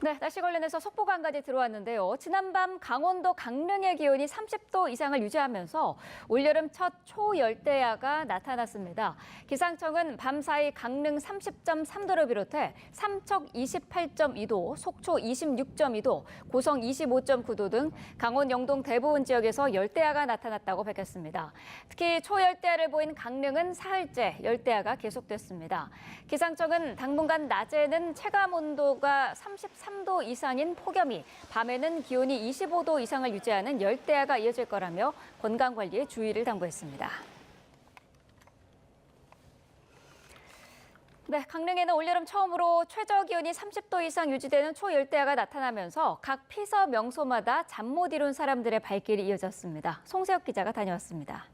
네, 날씨 관련해서 속보가 한 가지 들어왔는데요. 지난밤 강원도 강릉의 기온이 30도 이상을 유지하면서 올여름 첫 초열대야가 나타났습니다. 기상청은 밤사이 강릉 30.3도를 비롯해 삼척 28.2도, 속초 26.2도, 고성 25.9도 등 강원 영동 대부분 지역에서 열대야가 나타났다고 밝혔습니다. 특히 초열대야를 보인 강릉은 사흘째 열대야가 계속됐습니다. 기상청은 당분간 낮에는 체감온도가 33도 이상인 폭염이, 밤에는 기온이 25도 이상을 유지하는 열대야가 이어질 거라며 건강관리에 주의를 당부했습니다. 네, 강릉에는 올여름 처음으로 최저기온이 30도 이상 유지되는 초열대야가 나타나면서 각 피서 명소마다 잠 못 이룬 사람들의 발길이 이어졌습니다. 송세혁 기자가 다녀왔습니다.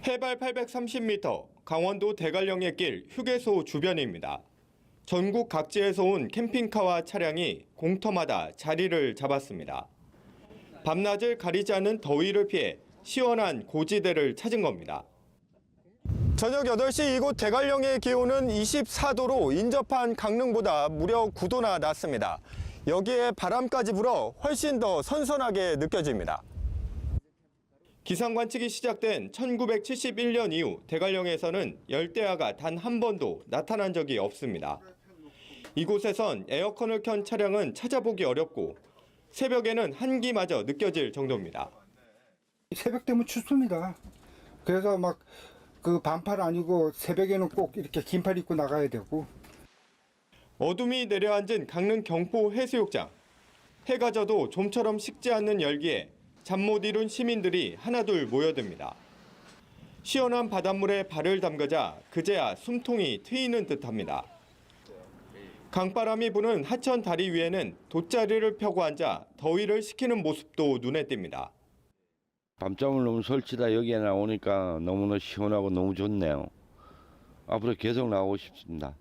해발 830m, 강원도 대관령의 길 휴게소 주변입니다. 전국 각지에서 온 캠핑카와 차량이 공터마다 자리를 잡았습니다. 밤낮을 가리지 않는 더위를 피해 시원한 고지대를 찾은 겁니다. 저녁 8시 이곳 대관령의 기온은 24도로 인접한 강릉보다 무려 9도나 낮습니다. 여기에 바람까지 불어 훨씬 더 선선하게 느껴집니다. 기상 관측이 시작된 1971년 이후 대관령에서는 열대야가 단 한 번도 나타난 적이 없습니다. 이곳에선 에어컨을 켠 차량은 찾아보기 어렵고 새벽에는 한기마저 느껴질 정도입니다. 새벽 되면 춥습니다. 그래서 막 그 반팔 아니고 새벽에는 꼭 이렇게 긴팔 입고 나가야 되고. 어둠이 내려앉은 강릉 경포 해수욕장. 해가 져도 좀처럼 식지 않는 열기에 잠 못 이룬 시민들이 하나둘 모여듭니다. 시원한 바닷물에 발을 담그자 그제야 숨통이 트이는 듯합니다. 강바람이 부는 하천 다리 위에는 돗자리를 펴고 앉아 더위를 식히는 모습도 눈에 띕니다. 밤잠을 너무 설치다 여기에 나오니까 너무나 시원하고 너무 좋네요. 앞으로 계속 나오고 싶습니다.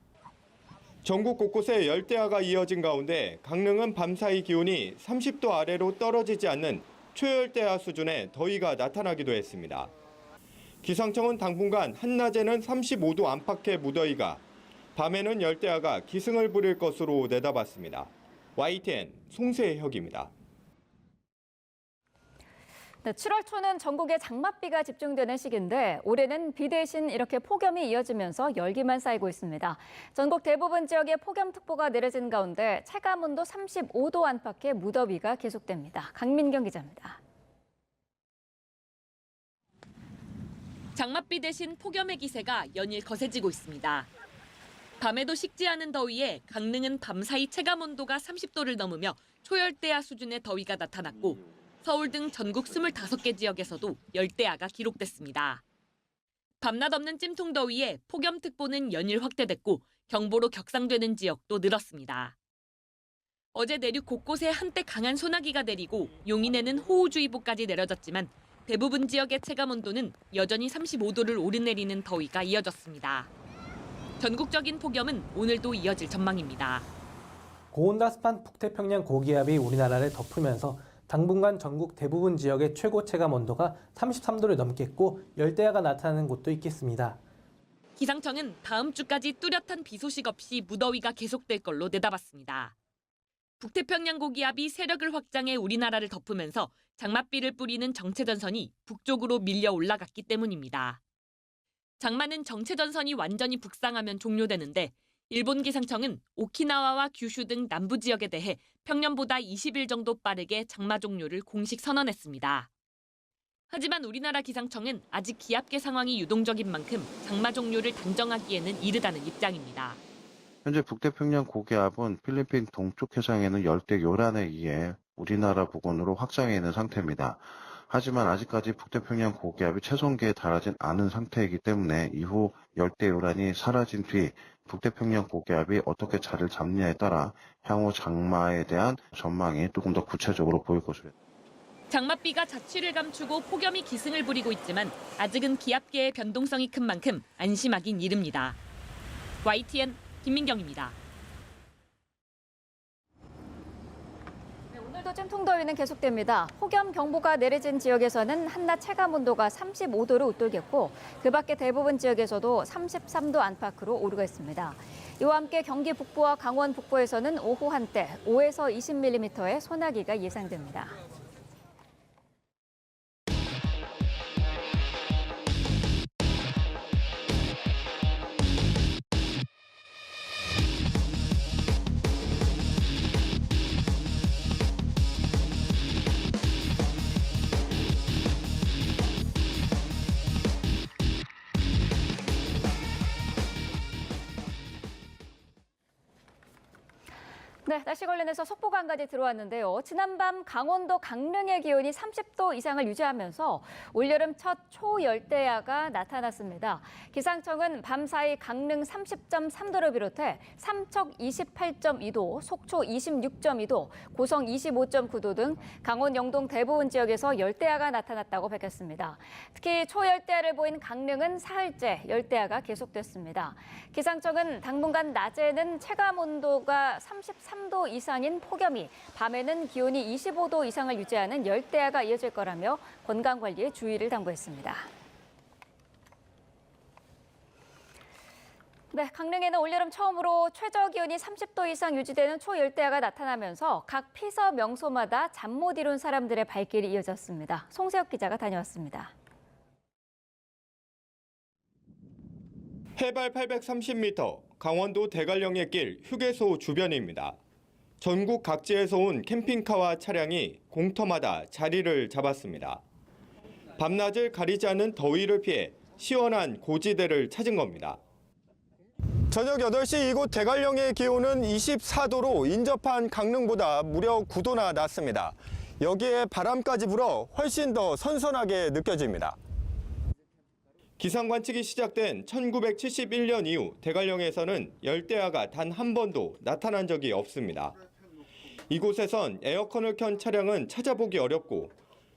전국 곳곳에 열대야가 이어진 가운데 강릉은 밤사이 기온이 30도 아래로 떨어지지 않는 초열대야 수준의 더위가 나타나기도 했습니다. 기상청은 당분간 한낮에는 35도 안팎의 무더위가, 밤에는 열대야가 기승을 부릴 것으로 내다봤습니다. YTN 송세혁입니다. 네, 7월 초는 전국에 장맛비가 집중되는 시기인데 올해는 비 대신 이렇게 폭염이 이어지면서 열기만 쌓이고 있습니다. 전국 대부분 지역에 폭염특보가 내려진 가운데 체감온도 35도 안팎의 무더위가 계속됩니다. 강민경 기자입니다. 장맛비 대신 폭염의 기세가 연일 거세지고 있습니다. 밤에도 식지 않은 더위에 강릉은 밤사이 체감온도가 30도를 넘으며 초열대야 수준의 더위가 나타났고 서울 등 전국 25개 지역에서도 열대야가 기록됐습니다. 밤낮 없는 찜통더위에 폭염특보는 연일 확대됐고 경보로 격상되는 지역도 늘었습니다. 어제 내륙 곳곳에 한때 강한 소나기가 내리고 용인에는 호우주의보까지 내려졌지만 대부분 지역의 체감온도는 여전히 35도를 오르내리는 더위가 이어졌습니다. 전국적인 폭염은 오늘도 이어질 전망입니다. 고온다습한 북태평양 고기압이 우리나라를 덮으면서 당분간 전국 대부분 지역의 최고 체감 온도가 33도를 넘겠고 열대야가 나타나는 곳도 있겠습니다. 기상청은 다음 주까지 뚜렷한 비 소식 없이 무더위가 계속될 걸로 내다봤습니다. 북태평양 고기압이 세력을 확장해 우리나라를 덮으면서 장맛비를 뿌리는 정체전선이 북쪽으로 밀려 올라갔기 때문입니다. 장마는 정체전선이 완전히 북상하면 종료되는데 일본 기상청은 오키나와와 규슈 등 남부 지역에 대해 평년보다 20일 정도 빠르게 장마 종료를 공식 선언했습니다. 하지만 우리나라 기상청은 아직 기압계 상황이 유동적인 만큼 장마 종료를 단정하기에는 이르다는 입장입니다. 현재 북태평양 고기압은 필리핀 동쪽 해상에는 열대 요란에 의해 우리나라 부근으로 확장해 있는 상태입니다. 하지만 아직까지 북태평양 고기압이 최성기에 달하진 않은 상태이기 때문에 이후 열대 요란이 사라진 뒤 북태평양 고기압이 어떻게 자리를 잡느냐에 따라 향후 장마에 대한 전망이 조금 더 구체적으로 보일 것으로. 장맛비가 자취를 감추고 폭염이 기승을 부리고 있지만 아직은 기압계의 변동성이 큰 만큼 안심하긴 이릅니다. YTN 김민경입니다. 네, 오늘 오늘도 찜통더위는 계속됩니다. 폭염경보가 내려진 지역에서는 한낮 체감온도가 35도를 웃돌겠고 그 밖에 대부분 지역에서도 33도 안팎으로 오르고 있습니다. 이와 함께 경기 북부와 강원 북부에서는 오후 한때 5에서 20mm의 소나기가 예상됩니다. 네, 날씨 관련해서 속보가 한 가지 들어왔는데요. 지난밤 강원도 강릉의 기온이 30도 이상을 유지하면서 올여름 첫 초열대야가 나타났습니다. 기상청은 밤사이 강릉 30.3도를 비롯해 삼척 28.2도, 속초 26.2도, 고성 25.9도 등 강원 영동 대부분 지역에서 열대야가 나타났다고 밝혔습니다. 특히 초열대야를 보인 강릉은 사흘째 열대야가 계속됐습니다. 기상청은 당분간 낮에는 체감온도가 33도 이상인 폭염이, 밤에는 기온이 25도 이상을 유지하는 열대야가 이어질 거라며 건강관리에 주의를 당부했습니다. 네, 강릉에는 올여름 처음으로 최저 기온이 30도 이상 유지되는 초열대야가 나타나면서 각 피서 명소마다 잠 못 이룬 사람들의 발길이 이어졌습니다. 송세혁 기자가 다녀왔습니다. 해발 830m, 강원도 대관령의 길 휴게소 주변입니다. 전국 각지에서 온 캠핑카와 차량이 공터마다 자리를 잡았습니다. 밤낮을 가리지 않는 더위를 피해 시원한 고지대를 찾은 겁니다. 저녁 8시 이곳 대관령의 기온은 24도로 인접한 강릉보다 무려 9도나 낮습니다. 여기에 바람까지 불어 훨씬 더 선선하게 느껴집니다. 기상 관측이 시작된 1971년 이후 대관령에서는 열대야가 단 한 번도 나타난 적이 없습니다. 이곳에선 에어컨을 켠 차량은 찾아보기 어렵고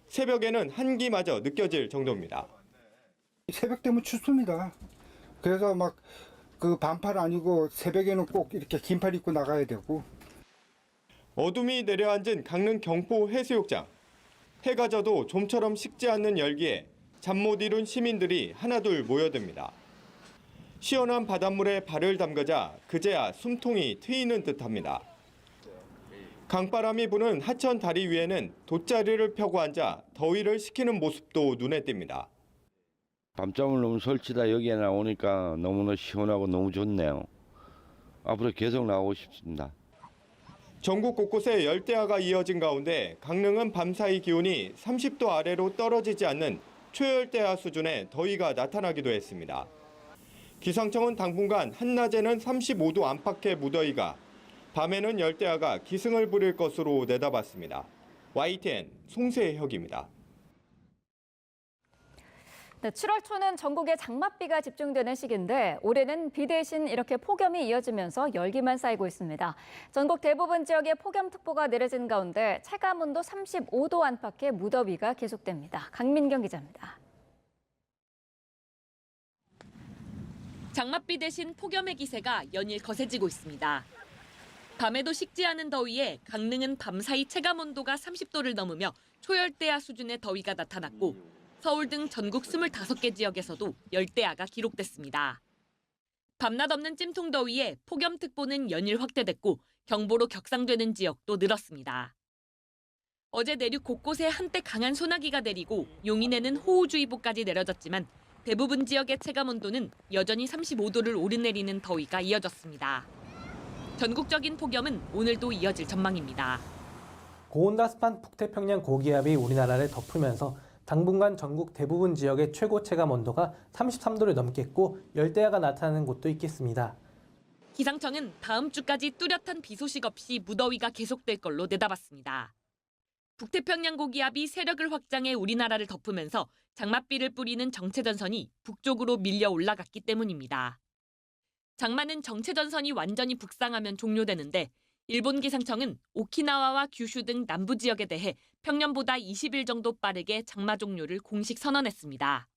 새벽에는 한기마저 느껴질 정도입니다. 새벽 되면 춥습니다. 그래서 막 그 반팔 아니고 새벽에는 꼭 이렇게 긴팔 입고 나가야 되고. 어둠이 내려앉은 강릉 경포 해수욕장. 해가 져도 좀처럼 식지 않는 열기에 잠 못 이룬 시민들이 하나둘 모여듭니다. 시원한 바닷물에 발을 담그자 그제야 숨통이 트이는 듯합니다. 강바람이 부는 하천 다리 위에는 돗자리를 펴고 앉아 더위를 식히는 모습도 눈에 띕니다. 밤잠을 너무 설치다 여기에 나오니까 너무나 시원하고 너무 좋네요. 앞으로 계속 나오고 싶습니다. 전국 곳곳에 열대야가 이어진 가운데 강릉은 밤사이 기온이 30도 아래로 떨어지지 않는 초열대야 수준의 더위가 나타나기도 했습니다. 기상청은 당분간 한낮에는 35도 안팎의 무더위가, 밤에는 열대야가 기승을 부릴 것으로 내다봤습니다. YTN 송세혁입니다. 네, 7월 초는 전국에 장맛비가 집중되는 시기인데 올해는 비 대신 이렇게 폭염이 이어지면서 열기만 쌓이고 있습니다. 전국 대부분 지역에 폭염특보가 내려진 가운데 체감온도 35도 안팎의 무더위가 계속됩니다. 강민경 기자입니다. 장맛비 대신 폭염의 기세가 연일 거세지고 있습니다. 밤에도 식지 않은 더위에 강릉은 밤사이 체감온도가 30도를 넘으며 초열대야 수준의 더위가 나타났고 서울 등 전국 25개 지역에서도 열대야가 기록됐습니다. 밤낮 없는 찜통더위에 폭염특보는 연일 확대됐고 경보로 격상되는 지역도 늘었습니다. 어제 내륙 곳곳에 한때 강한 소나기가 내리고 용인에는 호우주의보까지 내려졌지만 대부분 지역의 체감온도는 여전히 35도를 오르내리는 더위가 이어졌습니다. 전국적인 폭염은 오늘도 이어질 전망입니다. 고온다습한 북태평양 고기압이 우리나라를 덮으면서 당분간 전국 대부분 지역의 최고 체감 온도가 33도를 넘겠고 열대야가 나타나는 곳도 있겠습니다. 기상청은 다음 주까지 뚜렷한 비 소식 없이 무더위가 계속될 걸로 내다봤습니다. 북태평양 고기압이 세력을 확장해 우리나라를 덮으면서 장맛비를 뿌리는 정체전선이 북쪽으로 밀려 올라갔기 때문입니다. 장마는 정체전선이 완전히 북상하면 종료되는데 일본 기상청은 오키나와와 규슈 등 남부 지역에 대해 평년보다 20일 정도 빠르게 장마 종료를 공식 선언했습니다.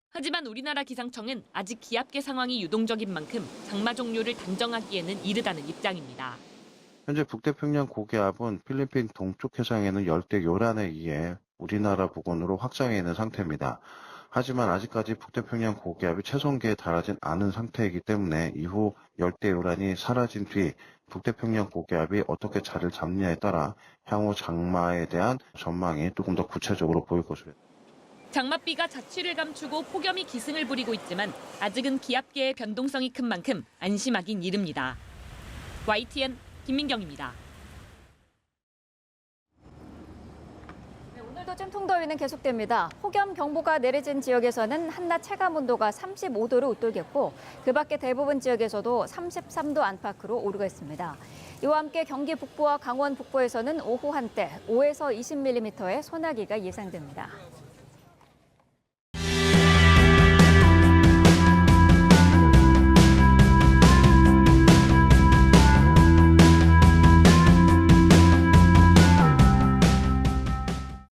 하지만 우리나라 기상청은 아직 기압계 상황이 유동적인 만큼 장마 종료를 단정하기에는 이르다는 입장입니다. 현재 북태평양 고기압은 필리핀 동쪽 해상에는 열대 요란에 의해 우리나라 부근으로 확장해 있는 상태입니다. 하지만 아직까지 북태평양 고기압이 최성계에 달하진 않은 상태이기 때문에 이후 열대 요란이 사라진 뒤 북태평양 고기압이 어떻게 자리를 잡느냐에 따라 향후 장마에 대한 전망이 조금 더 구체적으로 보일 것으로. 장맛비가 자취를 감추고 폭염이 기승을 부리고 있지만 아직은 기압계의 변동성이 큰 만큼 안심하긴 이릅니다. YTN 김민경입니다. 오늘도 찜통더위는 계속됩니다. 폭염 경보가 내려진 지역에서는 한낮 체감 온도가 35도를 웃돌겠고 그 밖에 대부분 지역에서도 33도 안팎으로 오르고 있습니다. 이와 함께 경기 북부와 강원 북부에서는 오후 한때 5에서 20mm의 소나기가 예상됩니다.